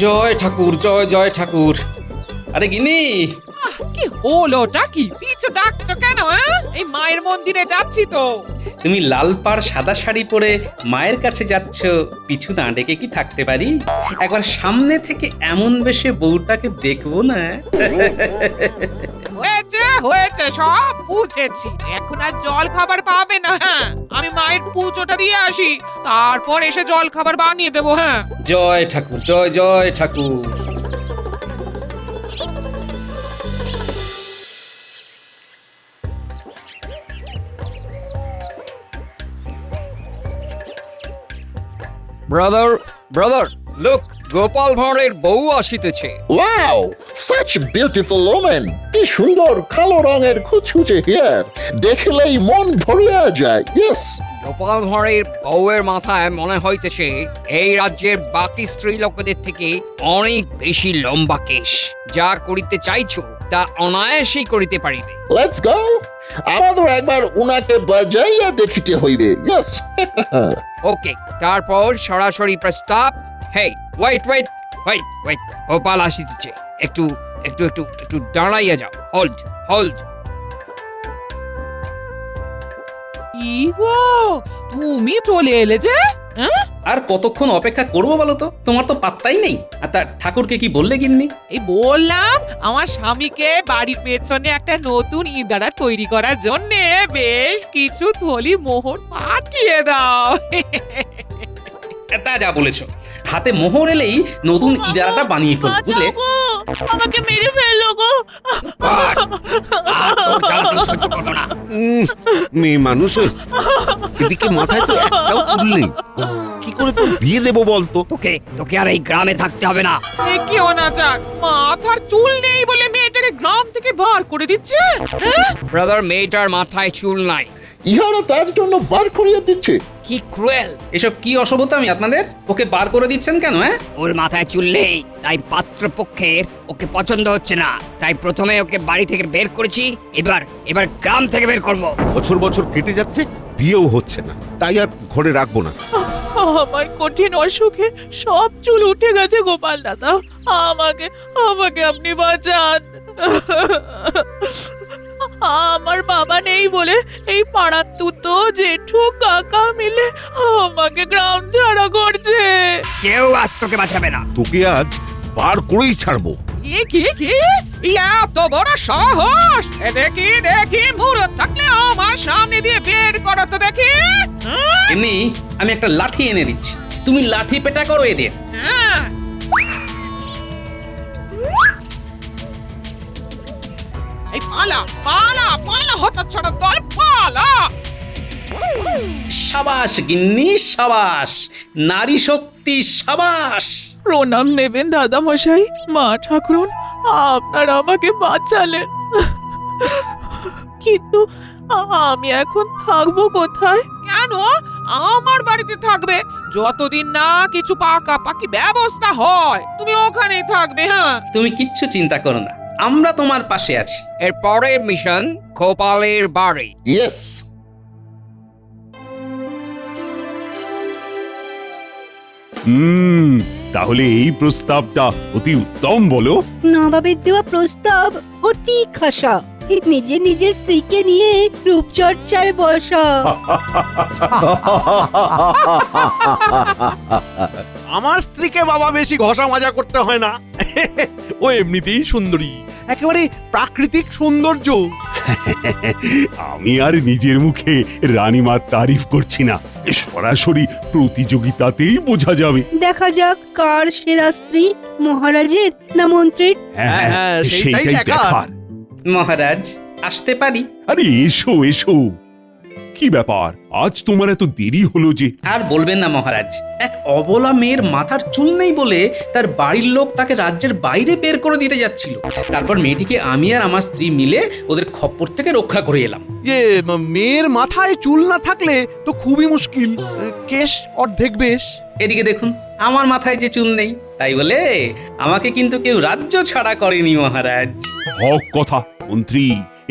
জয় ঠাকুর, জয় জয় ঠাকুর। আরে গিন্নি, কি হলোটা কি? পিছু ডাকছো কেন? এই মায়ের মন্দিরে যাচ্ছি তো। তুমি লাল পাড় সাদা শাড়ি পরে মায়ের কাছে যাচ্ছ, পিছু না ডেকে কি থাকতে পারি? একবার সামনে থেকে এমন বেশে বউটাকে দেখবো না? হয়েছে হয়েছে, সব বুঝেছি। এখন আর জল খাবার পাবে না। আমি মায়ের পুজোটা দিয়ে আসি, তারপর এসে জল খাবার বানিয়ে দেবো। হ্যাঁ, জয় ঠাকুর, জয় জয় ঠাকুর। ব্রাদার ব্রাদার, লুক, গোপাল ভাঁড়ের বউ আসিতেছে। Wow, such beautiful woman! কি সুন্দর কালো রঙের কুচকুচে হেয়ার, দেখলেই মন ভরিয়া যায়। ইয়েস, গোপাল ভাঁড়ের বউয়ের মাথায় মনে হইতেছে এই রাজ্যের বাকি স্ত্রী লোকদের থেকে অনেক বেশি লম্বা কেশ। যা করিতে চাইছো তা অনায়াসেই করিতে পারিবে। Let's go. আমাদের একবার উনাকে বাজাইয়া দেখিতে হইবে। ইয়েস। ওকে, তারপর সরাসরি প্রস্তাব। Hey, wait wait wait wait, Gopal আসিতেছে। একটু একটু একটু একটু দাঁড়াইয়া যাও। Hold hold. কি গো, তুমি চলে এলে যে? হ্যাঁ, আর কতক্ষণ অপেক্ষা করবো বলো তো? তোমার তো পাত্তাই নেই। আর তা ঠাকুরকে কি বললে গিন্নি? এই বললাম আমার স্বামীকে বাড়ির পেছনে একটা নতুন ইদারা তৈরি করার জন্য বেশ কিছু থলি মোহর পাঠিয়ে দাও। তা যা বলেছো, হাতে মোহর এলেই নতুন ইদারাটা বানিয়ে ফেলবো, বুঝলে? আমাকে মেরে ফেললো গো। সহ্য করবো না। মেয়ে মানুষের এদিকে মাথায় তো একটাও চুল নেই, কি করে তোর বিয়ে দেবো বলতো? তোকে তোকে আর এই গ্রামে থাকতে হবে না। এ কি অনাচার! মাথার চুল নেই বলে মেয়েটাকে গ্রাম থেকে বার করে দিচ্ছে। হ্যাঁ? ব্রাদার, মেয়েটার মাথায় চুল নাই। ইহারা তার জন্য বার করিয়া দিচ্ছে। কি ক্রুয়েল! এসব কি অসভ্যতা আমি আপনাদের? ওকে বার করে দিচ্ছেন কেন? ওর মাথায় চুল নেই, তাই পাত্রপক্ষের ওকে পছন্দ হচ্ছে না। তাই প্রথমে ওকে বাড়ি থেকে বের করেছি, এবার এবার গ্রাম থেকে বের করব। বছর বছর কেটে যাচ্ছে, বিয়েও হচ্ছে না, তাই আর ঘরে রাখবো না। আমার কঠিন অসুখে সব চুল উঠে গেছে গোপাল দাদা, আমাকে আমাকে আপনি বাঁচান। আমার বাবা নেই বলে এই পাড়ার তুতো জেঠু কাকা মিলে আমাকে গ্রাম ছাড়া করছে। কেউ আজ তোকে বাঁচাবে না। তোকে আজ বার করেই ছাড়বো। কি এত বড় সাহস! দেখি দেখি, মুরত থাকলে আমার সামনে দিয়ে বের করো তো দেখি। হ্যাঁ? এমনি আমি একটা লাঠি এনে দিচ্ছি, তুমি লাঠি পেটা করো এদের। হ্যাঁ। এই পালা পালা পালা, হতচ্ছাড়া দল, পালা! সাবাস গিন্নি, সাবাস! নারী শক্তি, সাবাস! প্রণাম নেবেন দাদা মশাই, মা ঠাকুরন, আপনারা আমাকে বাঁচালেন। কিন্তু আমি এখন থাকবো কোথায়? কেন আমার বাড়িতে থাকবে? যতদিন না কিছু পাকাপাকি ব্যবস্থা হয় তুমি ওখানেই থাকবে। হ্যাঁ, তুমি কিচ্ছু চিন্তা করো না, আমরা তোমার পাশে আছি। এর পরের মিশন গোপালের বাড়ি। ইয়েস। তাহলে এই প্রস্তাবটা অতি উত্তম, বলো? নবাবের দেওয়া প্রস্তাব অতি খাসা। নিজে নিজের স্ত্রীকে নিয়ে রূপচর্চায় বসা। আমার স্ত্রীকে বাবা বেশি ঘষা মাজা করতে হয় না, ও এমনিতেই সুন্দরী, একেবারে প্রাকৃতিক সৌন্দর্য। আমি আর নিজের মুখে রানীমার তারিফ করছি না, সরাসরি প্রতিযোগিতাতেই বোঝা যাবে। দেখা যাক কার সেরা স্ত্রী, মহারাজের না মন্ত্রীর। হ্যাঁ, সেইটাই দেখার। মহারাজ, আসতে পারি? আরে এসো এসো। কি ব্যাপার, আজ তোমার এত দেরি হলো যে? আর বলবেন না মহারাজ, এক অবলা মেয়ের মাথার চুল নেই বলে তার বাড়ির লোক তাকে রাজ্যের বাইরে বের করে দিতে যাচ্ছিল। তারপর মেয়েটিকে আমি আর আমার স্ত্রী মিলে ওদের খপ্পর থেকে রক্ষা করে এলাম। মেয়ের মাথায় চুল না থাকলে তো খুবই মুশকিল, কেশ অর্ধেক বেশ। এদিকে দেখুন, আমার মাথায় যে চুল নেই, তাই বলে আমাকে কিন্তু কেউ রাজ্য ছাড়া করেনি মহারাজ। হক কথা, মন্ত্রী,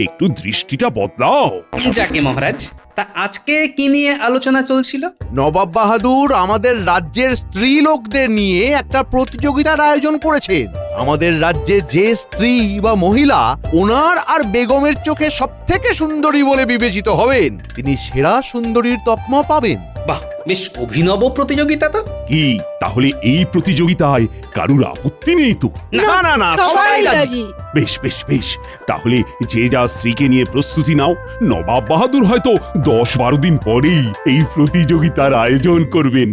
একটু দৃষ্টিটা বদলাও। যাকে মহারাজ, তা আজকে কি নিয়ে আলোচনা চলছিল? নবাব বাহাদুর আমাদের রাজ্যের স্ত্রী লোকদের নিয়ে একটা প্রতিযোগিতার আয়োজন করেছেন। আমাদের রাজ্যে যে স্ত্রী বা মহিলা ওনার আর বেগমের চোখে সব থেকে সুন্দরী বলে বিবেচিত হবেন, তিনি সেরা সুন্দরীর তকমা পাবেন। বাহ, বেশ অভিনব প্রতিযোগিতা তো। কি তাহলে এই প্রতিযোগিতায় কারুর আপত্তি নেই তো? না না না, সবাই রাজি। বেশ বেশ বেশ, তাহলে যে যা স্ত্রীকে নিয়ে প্রস্তুতি নাও। নবাব বাহাদুর হয়তো 10-12 দিন পরেই এই প্রতিযোগিতার আয়োজন করবেন।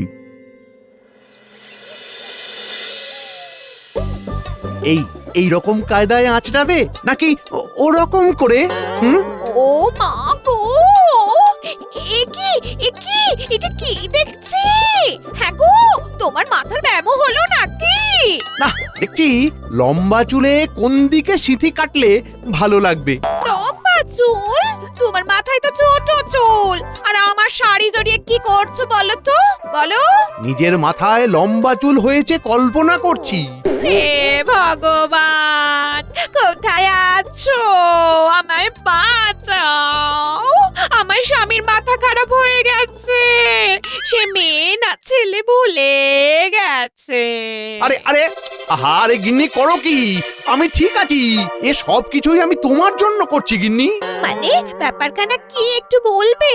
এই রকম কায়দায় আঁচড়াবে নাকি ওরকম করে? হুম, ও মা গো, এটা কি দেখছি? হ্যাঁ গো, তোমার মাথার ব্যামো হলো নাকি? না, দেখছি লম্বা চুলে কোন দিকে সিথি কাটলে ভালো লাগবে। লম্বা চুল? তোমার মাথায় তো ছোট চুল, আর আমার শাড়ি জড়িয়ে কি করছো বলো তো, বলো। নিজের মাথায় লম্বা চুল হয়েছে কল্পনা করছি। হে ভগবান, কোথায় আছো? আমায় বাঁচাও, আমার স্বামীর মাথা খারাপ হয়ে গেছে, সে মেয়ে না ছেলে ভুলে গেছে। আরে আরে, আরে গিন্নি, করো কি? আমি ঠিক আছি, এ সব কিছুই আমি তোমার জন্য করছি গিন্নি। মানে ব্যাপারখানা কি একটু বলবে?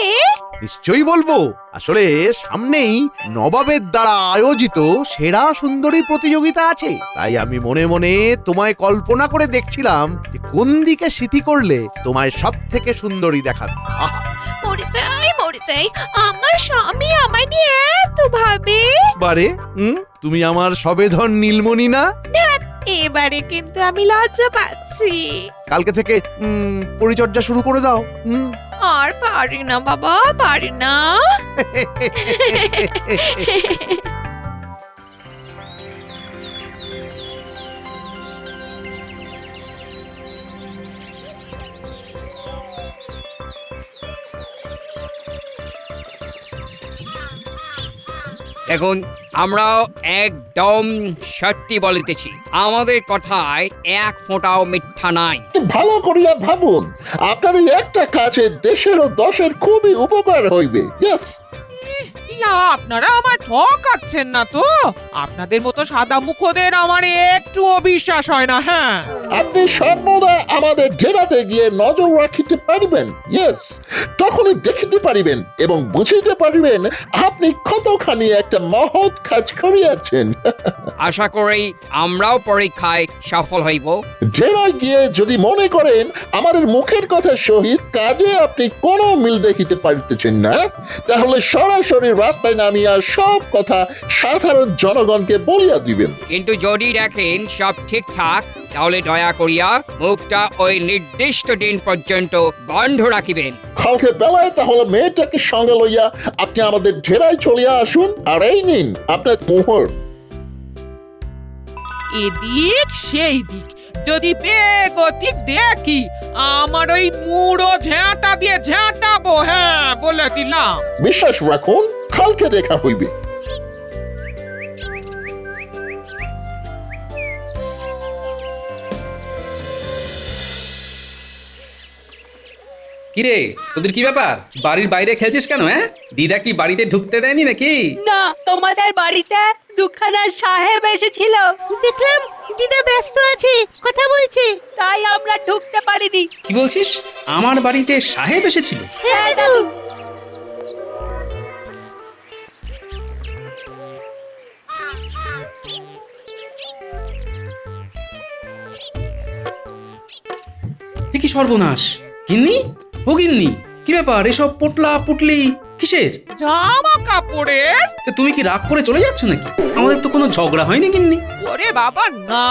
নিশ্চয়ই বলবো। আসলে সামনেই নবাবের দ্বারা আয়োজিত সেরা সুন্দরী প্রতিযোগিতা আছে, তাই আমি মনে মনে তোমায় কল্পনা করে দেখছিলাম যে কোন দিকে সিথি করলে তোমায় সব থেকে সুন্দরী দেখাবে। আহা, মরে যাই, আমার স্বামী আমায় নিয়ে এত ভাবে। বারে তুমি আমার সবেধন নীলমণি না? এবারে কিন্তু আমি লজ্জা পাচ্ছি। কালকে থেকে পরিচর্যা শুরু করে দাও। আর পারি না বাবা, পারি না। দেখুন, আমরাও একদম সত্যি বলিতেছি, আমাদের কথায় এক ফোঁটাও মিথ্যা নাই। ভালো করিয়া ভাবুন, আপনার এই একটা কাজে দেশের ও দশের খুবই উপকার হইবে। ইয়েস, ইয়া, আপনারা আমার ঠকাচ্ছেন না তো? আপনাদের মতো সাদা মুখোদের আমার একটুও বিশ্বাস হয় না। হ্যাঁ, আপনি সর্বদা আমাদের ডেরাতে গিয়ে নজর রাখিতে পারিবেন। ইয়েস, তখনই দেখিতে পারিবেন এবং বুঝিতে পারিবেন আপনি কতখানি একটা মহৎ কাজ করিয়াছেন। আশা করি আমরাও পরীক্ষায় সফল হইব। ডেরায় গিয়ে যদি মনে করেন আমাদের মুখের কথা সহিত কাজে আপনি কোনো মিল দেখিতে পারিতেছেন না, তাহলে সরাসরি রাস্তায় নামিয়া সব কথা সাধারণ জনগণকে বলিয়া দিবেন। কিন্তু যদি দেখেন সব ঠিকঠাক, তাহলে দয়া করিয়া মুখটা ওই নির্দিষ্ট দিন পর্যন্ত বন্ধ রাখিবেন। কালকে বেলায় তাহলে মেয়েটাকে সঙ্গে লইয়া আপনি আমাদের ডেরায় চলিয়া আসুন, আর এই নিন আপনার মোহর। এদিক সেই দিক যদি বেগতিক দেখি, আমার ওই মুড়ো ঝাঁটা দিয়ে ঝাঁটাবো। হ্যাঁ, বলে দিলাম। বিশ্বাস রাখুন, কালকে দেখা হইবে। কিরে, তোদের কি ব্যাপার? বাড়ির বাইরে খেলছিস কেন? হ্যাঁ, দিদা কি বাড়িতে ঢুকতে দেয়নি নাকি? না, তোমাদের বাড়িতে দুখানা সাহেব এসেছিল, দেখলাম দিদা ব্যস্ত আছে, কথা বলছে, তাই আমরা ঢুকতে পারিনি। কি বলছিস? আমার বাড়িতে সাহেব এসেছিল? হ্যাঁ দাদু। কি সর্বনাশ! গিন্নি, ও গিন্নি, কি ব্যাপার? এসব পোটলা পুটলি কিসের? জামা কাপড়ের। তা তুমি কি রাগ করে চলে যাচ্ছ নাকি? আমাদের তো কোনো ঝগড়া হয়নি গিন্নি। ওরে বাবা না,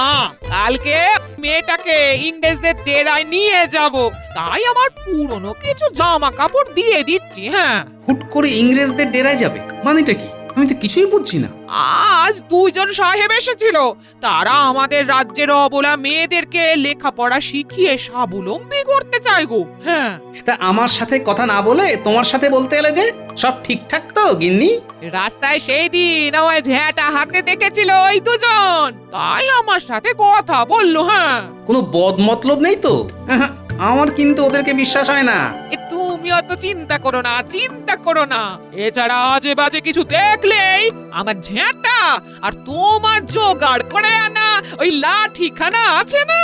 কালকে মেয়েটাকে ইংরেজদের ডেরায় নিয়ে যাব, তাই আমার পুরনো কিছু জামা কাপড় দিয়ে দিচ্ছি। হ্যাঁ, হুট করে ইংরেজদের ডেরায় যাবে মানেটা কি? আমি তো কিছুই বুঝছি না। আজ দুইজন সাহেব এসেছিল, তারা আমাদের রাজ্যের অবলা মেয়েদেরকে লেখাপড়া শিখিয়ে স্বাবলম্বী করতে চায় গো। হ্যাঁ, তা আমার সাথে কথা না বলে তোমার সাথে বলতে এলে যে? সব ঠিকঠাক তো গিন্নি? রাস্তায় সেই দিন আমায় ঝ্যাঁটা হাঁটতে দেখেছিল ওই দুজন, তাই আমার সাথে কথা বললো। হ্যাঁ, কোনো বদ মতলব নেই তো? আহা, আমার কিন্তু ওদেরকে বিশ্বাস হয় না। তুমি তুমি অত চিন্তা করো না, চিন্তা করো না। এছাড়া আজে বাজে কিছু দেখলেই আমার ঝেঁটা আর তোমার জোগাড় করে আনা ওই লাঠিখানা আছে না,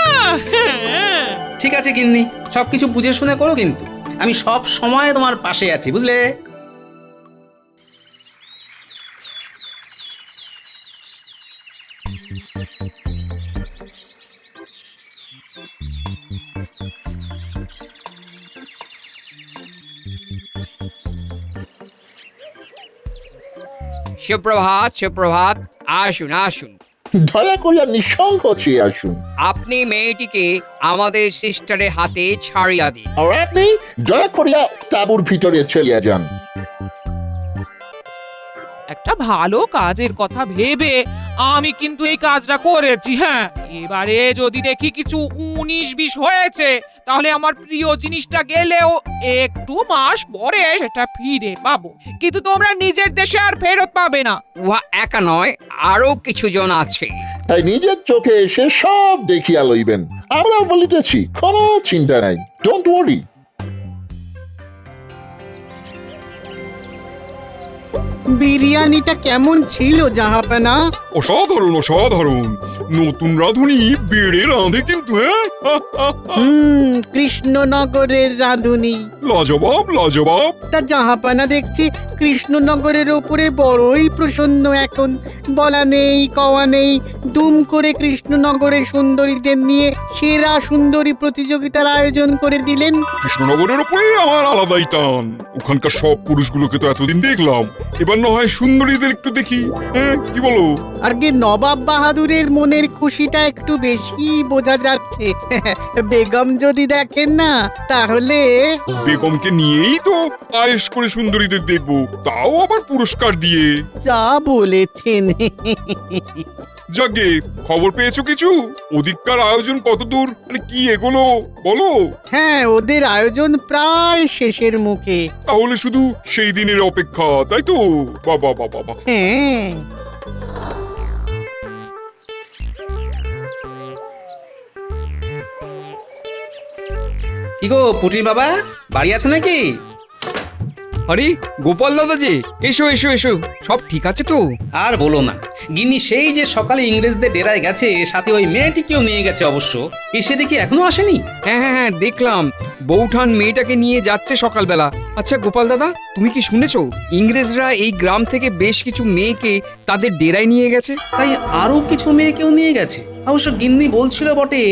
হ্যাঁ। ঠিক আছে গিন্নি, সবকিছু বুঝে শুনে করো, কিন্তু আমি সব সময় তোমার পাশে আছি, বুঝলে? সুপ্রভাত, সুপ্রভাত। আসুন, আসুন। দয়া করিয়া নিঃসংকোচে আসুন। আপনি মেয়েটিকে আমাদের সিস্টারের হাতে ছাড়িয়া দিন। আর আপনি দয়া করিয়া তাঁবুর ভিতরে চলিয়া যান। একটা ভালো কাজের কথা ভেবে আমি কিন্তু এই কাজটা করেছি, হ্যাঁ। এবারে যদি দেখি কিছু 19-20 হয়েছে, তাহলে আমার প্রিয় জিনিসটা গেলেও একটু মাস পরে সেটা ফিরে পাবো, কিন্তু তোমরা নিজের দেশে আর ফেরত পাবে না। উহা একা নয়, আরো কিছু জন আছে। তাই নিজের চোখে এসে সব দেখিয়া লইবেন। আমরাও বলিতেছি, কোনো চিন্তা নাই, ডোন্ট ওয়ারি। বিরিয়ানিটা কেমন ছিল জাহাপানা? অসাধারণ, অসাধারণ। নতুন রাঁধুনি বেড়ে রাঁধে কিন্তু, হ্যাঁ। কৃষ্ণনগরের রাঁধুনি। লাজবাব, লাজবাব। তা জাহাপানা দেখছি কৃষ্ণনগরের ওপরে বড়ই প্রসন্ন এখন। বলা নেই কওয়া নেই, দুম করে কৃষ্ণনগরের সুন্দরীদের নিয়ে সেরা সুন্দরী প্রতিযোগিতার আয়োজন করে দিলেন। কৃষ্ণনগরের উপরে আমার আলাদাই টান। ওখানকার সব পুরুষগুলোকে তো এতদিন দেখলাম, এবার না হয় সুন্দরীদের একটু দেখি, হ্যাঁ, কি বলো? আর কি নবাব বাহাদুরের মনের খুশিটা একটু বেশি বোঝা যাচ্ছে। বেগম যদি দেখেন না, তাহলে বেগমকে নিয়েই তো আয়েশ করে সুন্দরীদের দেখবো, তাও আবার পুরস্কার দিয়ে। যা বলেছেন। যাকে খবর পেয়েছো কিছু? ওদিককার আয়োজন কতদূর, মানে কি এগোলো বলো? হ্যাঁ, ওদের আয়োজন প্রায় শেষের মুখে। তাহলে শুধু সেই দিনের অপেক্ষা, তাই তো? বাবা বাবা বাবা। হ্যাঁ, কি গো পুটির বাবা, বাড়ি আছে নাকি? আরে গোপাল দাদা যে, এসো এসো এসো। সব ঠিক আছে তো? আর বলো না, গিন্নি সেই যে সকালে ইংরেজদের ডেরায় গেছে, সাথে ওই মেয়েটিকেও নিয়ে গেছে অবশ্য, এসে দেখি এখনো আসেনি। হ্যাঁ হ্যাঁ হ্যাঁ, দেখলাম বৌঠান মেয়েটাকে নিয়ে যাচ্ছে সকালবেলা। আচ্ছা গোপাল দাদা, তুমি কি শুনেছো ইংরেজরা এই গ্রাম থেকে বেশ কিছু মেয়েকে তাদের ডেরায় নিয়ে গেছে? তাই আরো কিছু মেয়েকেও নিয়ে গেছে। অবশ্য গিন্নি বলছিল বটে,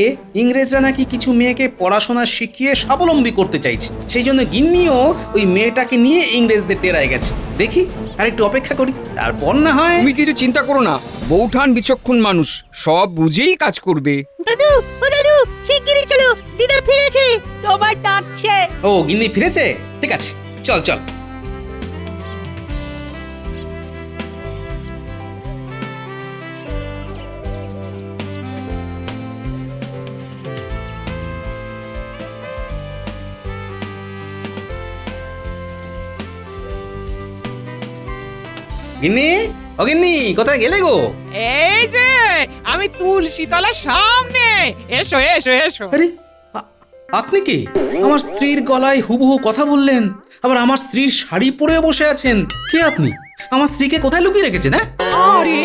ইংরেজরা নাকি কিছু মেয়েকে পড়াশোনা শিখিয়ে স্বাবলম্বী করতে চাইছে, সেই জন্য গিন্নিও ওই মেয়েটাকে নিয়ে ইংরেজদের ডেরায় গেছে। দেখি আর একটু অপেক্ষা করি, তারপর না হয়। তুমি কিছু চিন্তা করো না, বৌঠান বিচক্ষণ মানুষ, সব বুঝেই কাজ করবে। দাদু, ও দাদু, শিগগিরই চলো, দিদা ফিরেছে, তোমার ডাকছে। ও গিন্নি ফিরেছে, ঠিক আছে, চল চল। গিন্নি, ও গিন্নি, কোথায় গেলে গো? এই যে আমি তুলসী তলার সামনে, এসো এসো এসো। আরে আপনি কি? আমার স্ত্রীর গলায় হুবহু কথা বললেন, আবার আমার স্ত্রীর শাড়ি পরে বসে আছেন। কে আপনি? আমার স্ত্রীকে কোথায় লুকিয়ে রেখেছেন? হ্যাঁ, আরে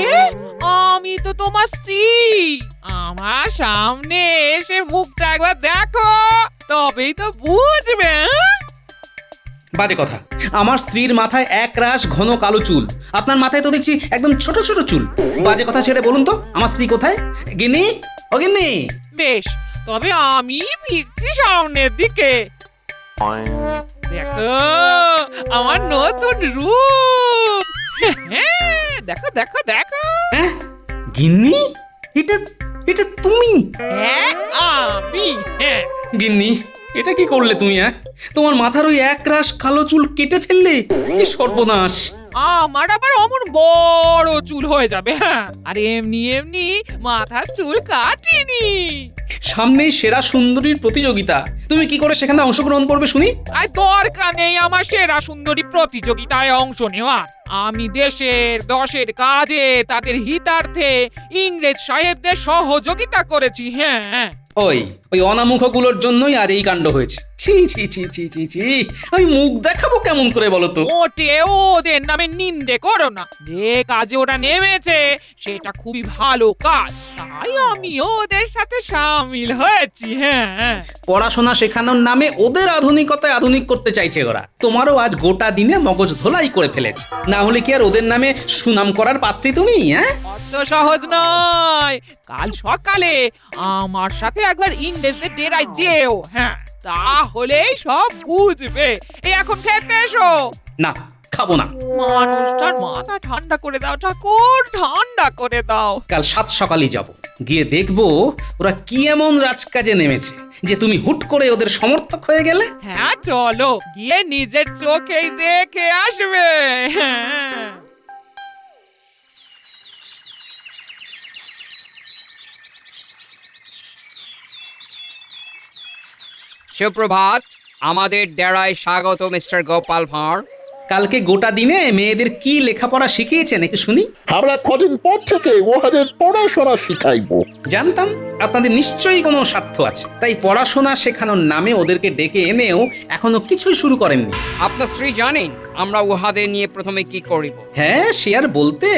আমি তো তোমার স্ত্রী। আমার সামনে এসে মুখটা একবার দেখো, তবেই তো বুঝবে। বাজে কথা। আমার স্ত্রীর মাথায় এক রাশ ঘন কালো চুল, আপনার মাথায় তো দেখছি একদম ছোট ছোট চুল। বাজে কথা ছেড়ে বলুন তো, আমার স্ত্রী কোথায়? গিন্নি, ও গিন্নি। বেশ, তবে আমি ফিরছি সামনের দিকে। দেখো আমার নতুন রূপ। দেখো দেখো দেখো। হ্যাঁ গিন্নি, এটা এটা তুমি? হ্যাঁ আমি। হ্যাঁ গিন্নি, এটা কি করলে তুমি? হ্যাঁ, তোমার মাথার ওই এক রাশ কালো চুল কেটে ফেললে, কি সর্বনাশ! আমার আবার অমন বড় চুল হয়ে যাবে? হ্যাঁ, আর এমনি এমনি মাথার চুল কাটিনি। সামনেই সেরা সুন্দরীর প্রতিযোগিতা, তুমি কি করে সেখানে অংশগ্রহণ করবে শুনি? আর দরকার নেই আমার সেরা সুন্দরী প্রতিযোগিতায় অংশ নেওয়ার। আমি দেশের দশের কাজে তাদের হিতার্থে ইংরেজ সাহেবদের সহযোগিতা করেছি। হ্যাঁ, ওই ওই অনামুখগুলোর জন্যই আর এই কাণ্ড হয়েছে। ছি ছি ছি ছি ছি ছি ছি, আমি মুখ দেখাবো কেমন করে বলো তো? মোটেও ওদের নামে নিন্দে করো না। যে কাজে ওরা নেমেছে সেটা খুবই ভালো কাজ, তাই আমিও ওদের সাথে সামিল হয়েছি। হ্যাঁ, পড়াশোনা শেখানোর নামে ওদের আধুনিকতায় আধুনিক করতে চাইছে ওরা। তোমারও আজ গোটা দিনে মগজ ধোলাই করে ফেলেছে। না হলে কি আর ওদের নামে সুনাম করার পাত্রী তুমি? হ্যাঁ, অত সহজ নয়। কাল সকালে আমার সাথে একবার ইংরেজদের ডেরায় যেও। হ্যাঁ, তাহলেই সব বুঝবে। এই এখন খেতে এসো। না, খাবো না। মানুষটার মাথা ঠান্ডা করে দাও ঠাকুর, ঠান্ডা করে দাও। কাল সাত সকালই যাব, গিয়ে দেখবো ওরা কি এমন রাজকাজে নেমেছে যে তুমি হুট করে ওদের সমর্থক হয়ে গেলে। হ্যাঁ, চলো গিয়ে নিজের চোখেই দেখে আসবে। হ্যাঁ। সুপ্রভাত, আমাদের ডেরায় স্বাগত মিস্টার গোপাল ভাঁড়। কালকে গোটা দিনে মেয়েদের কি লেখাপড়া শিখিয়েছেন একটু শুনি। আমরা কদিন পর থেকে ওদের পড়াশোনা শিখাইবো। জানতাম আপনাদের নিশ্চয়ই কোনো স্বার্থ আছে, তাই পড়াশোনা শেখানোর নামে ওদেরকে ডেকে এনেও এখনো কিছুই শুরু করেননি। আপনার স্ত্রী জানেন আমরা উহাদের নিয়ে প্রথমে কি করিব? হ্যাঁ, সে আর বলতে।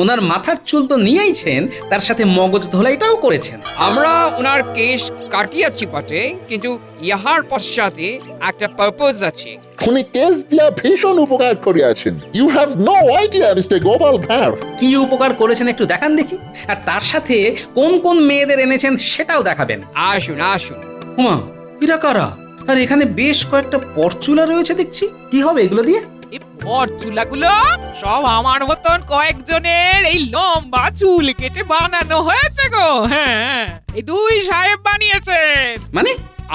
ওনার মাথার চুল তো নিয়েইছেন, তার সাথে মগজ ধোলাইটাও করেছেন। আমরা ওনার কেশ কাটিয়াছি বটে, কিন্তু ইহার পশ্চাতে একটা পারপোজ আছে। উনি কেস দিয়া ভীষণ উপকার করিয়াছেন। You have no idea mister Gopal Bhar. কি উপকার করেছেন একটু দেখান দেখি, আর তার সাথে কোন কোন মেয়েদের এনেছেন সেটাও দেখাবেন। আসুন আসুন। হুমা, এরা কারা? আর এখানে বেশ কয়েকটা পরচুলা রয়েছে দেখছি। কি হবে এগুলো দিয়ে? এই পরচুলাগুলো সব আমার মতন কয়েকজনের এই লম্বা চুল কেটে বানানো হয়েছে গো। হ্যাঁ, এই দুই সাহেব বানিয়েছেন। মানে?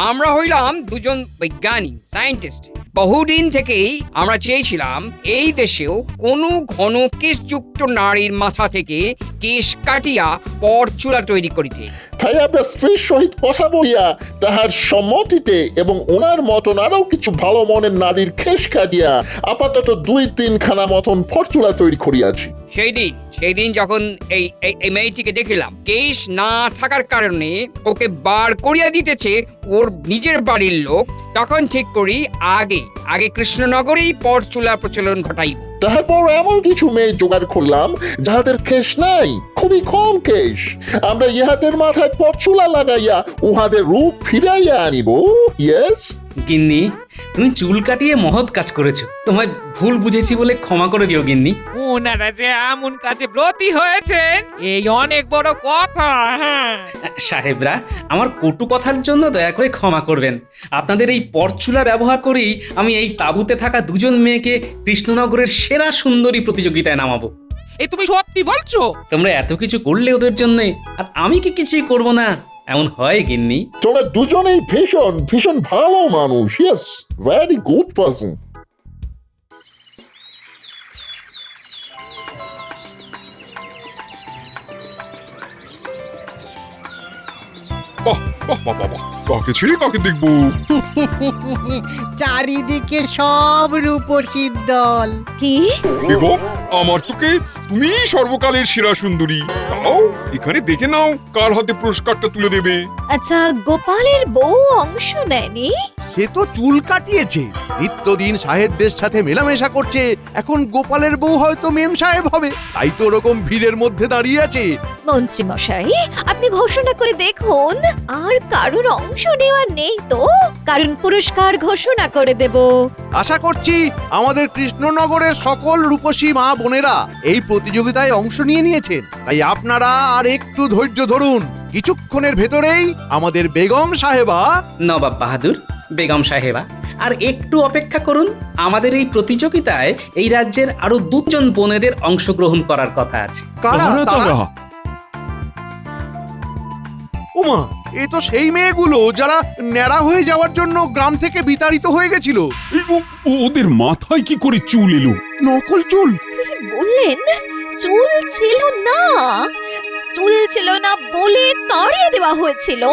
আমরা হইলাম দুজন বৈজ্ঞানিক সায়েন্টিস্ট। বহুদিন থেকেই আমরা চেয়েছিলাম এই দেশেও কোনো ঘন কেশযুক্ত নারীর মাথা থেকে কেশ কাটিয়া পরচুলা তৈরি করিতে। তাই আপনার স্ত্রীর সহিত কথা বলিয়া তাহার সম্মতিতে এবং ওনার মতন আরো কিছু ভালো মনের নারীর খেস কাটিয়া আপাতত 2-3 খানা মতন ফরচুলা তৈরি করিয়াছি। সেই দিন যখন এই এই মেয়েটিকে দেখিলাম, কেশ না থাকার কারণে ওকে বার করিয়া দিতেছে ওর নিজের বাড়ির লোক, তখন ঠিক করি আগে কৃষ্ণনগরেই পরচুলা প্রচলন ঘটাইব। তারপর এমন কিছু মেয়ে জোগাড় করলাম যাহাদের কেশ নাই, খুবই কম কেশ। আমরা ইহাদের মাথায় পরচুলা লাগাইয়া উহাদের রূপ ফিরাইয়া আনিব। ইয়েস গিন্নি, তুমি চুল কাটিয়ে মহৎ কাজ করেছো। তোমায় ভুল বুঝেছি বলে ক্ষমা করে দিও গিন্নি। ওনারা যে এমন কাজে ব্রতী হয়েছেন এই অনেক বড় কথা। হ্যাঁ, সাহেবরা, আমার কটু কথার জন্য দয়া করে ক্ষমা করবেন। আপনাদের এই পরচুলা ব্যবহার করেই আমি এই তাঁবুতে থাকা দুজন মেয়েকে কৃষ্ণনগরের সেরা সুন্দরী প্রতিযোগিতায় নামাবো। এই তুমি সত্যি বলছো? তোমরা এত কিছু করলে ওদের জন্য, আর আমি কি কিছুই করব না? এমন হয় গিন্নি? তোমরা দুজনেই ভীষণ ভীষণ ভালো মানুষ। Yes, very good person. বাহ বাহ বাহ বাহ, কাকে ছেড়ে কাকে দেখবো? চারিদিকে সব রূপসীর দল। কি? বেগম, আমার তোকে তুমি সর্বকালের সেরা সুন্দরী। তাও এখানে দেখে নাও কার হাতে পুরস্কারটা তুলে দেবে। আচ্ছা, গোপালের বউ অংশ নেয়নি? সে তো চুল কাটিয়েছে, নিত্যদিন সাহেবদের সাথে মেলামেশা করছে। এখন গোপালের বউ হয়তো মেম সাহেব হবে, তাই তো ওরকম ভিড়ের মধ্যে দাঁড়িয়ে আছে। মন্ত্রী মশাই, আপনি ঘোষণা করে দেখুন, আর কারোর অংশ নেওয়া নেই তো, কারণ পুরস্কার ঘোষণা করে দেব। আশা করছি আমাদের কৃষ্ণনগরের সকল রূপসী মা বোনেরা এই প্রতিযোগিতায় অংশ নিয়েছেন। তাই আপনারা আর একটু ধৈর্য ধরুন, কিছুক্ষণের ভেতরেই আমাদের বেগম সাহেবা, নবাব বাহাদুর, বেগম সাহেবা, আর একটু অপেক্ষা করুন। আমাদের এই প্রতিযোগিতায় এই রাজ্যের আরো 2 জন বোনেদের অংশগ্রহণ করার কথা আছে। কারা তারা? ওমা, এ তো সেই মেয়েগুলো যারা ন্যাড়া হয়ে যাওয়ার জন্য গ্রাম থেকে বিতাড়িত হয়ে গেছিল। ওদের মাথায় কি করে চুল এলো? নকল চুল? বললেন চুল ছিল না, চুল ছিল না বলে তাড়িয়ে দেওয়া হয়েছিল।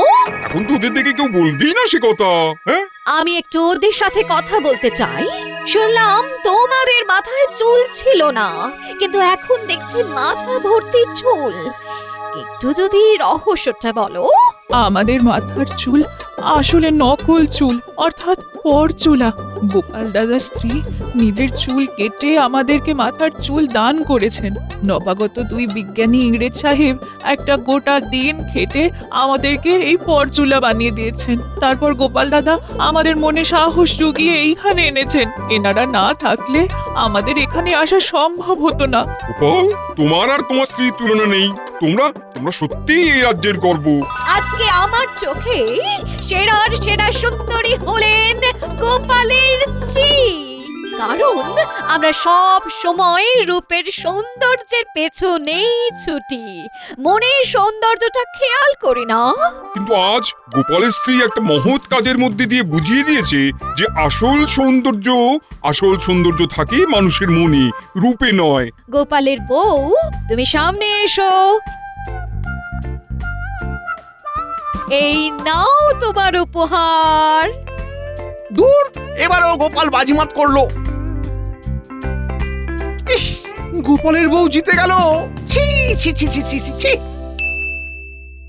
এখন তো ওদের দেখে কেউ বলবেই না সে কথা। হ্যাঁ, আমি একটু ওদের সাথে কথা বলতে চাই। শুনলাম তোমাদের মাথায় চুল ছিল না, কিন্তু এখন দেখছি মাথা ভর্তি চুল। একটু যদি রহস্যটা বলো। আমাদের মাথার চুল আসলে নকল চুল অর্থাৎ পরচুলা। গোপাল দাদার স্ত্রী নিজের চুল কেটে আমাদেরকে মাথার চুল দান করেছেন। নবাগত দুই বিজ্ঞানী ইংরেজ সাহেব একটা গোটা দিন খেটে আমাদেরকে এই পরচুলা বানিয়ে দিয়েছেন। তারপর গোপাল দাদা আমাদের মনে সাহস জুগিয়ে এইখানে এনেছেন। এনারা না থাকলে আমাদের এখানে আসা সম্ভব হতো না। গোপাল, তোমার আর তোমার স্ত্রীর তুলনা নেই। তোমরা তোমরা সত্যিই এই রাজ্যের গর্ব। আজকে আমার চোখে সেরার সেরা সুন্দরী হলেন গোপালের স্ত্রী। কারণ আমরা সব সময় রূপের সৌন্দর্যের পেছনেই ছুটি, মনের সৌন্দর্যটা খেয়াল করি না। কিন্তু আজ গোপালের স্ত্রী একটা মহৎ কাজের মধ্যে দিয়ে বুঝিয়ে দিয়েছে যে আসল সৌন্দর্য থাকে মানুষের মনে, রূপে নয়। গোপালের বউ, তুমি সামনে এসো। এই নাও তোমার উপহার। দূর, এবারেও গোপাল বাজিমাত করলো। ইস, গোপালের বউ জিতে গেল। ছি ছি ছি ছি ছি ছি।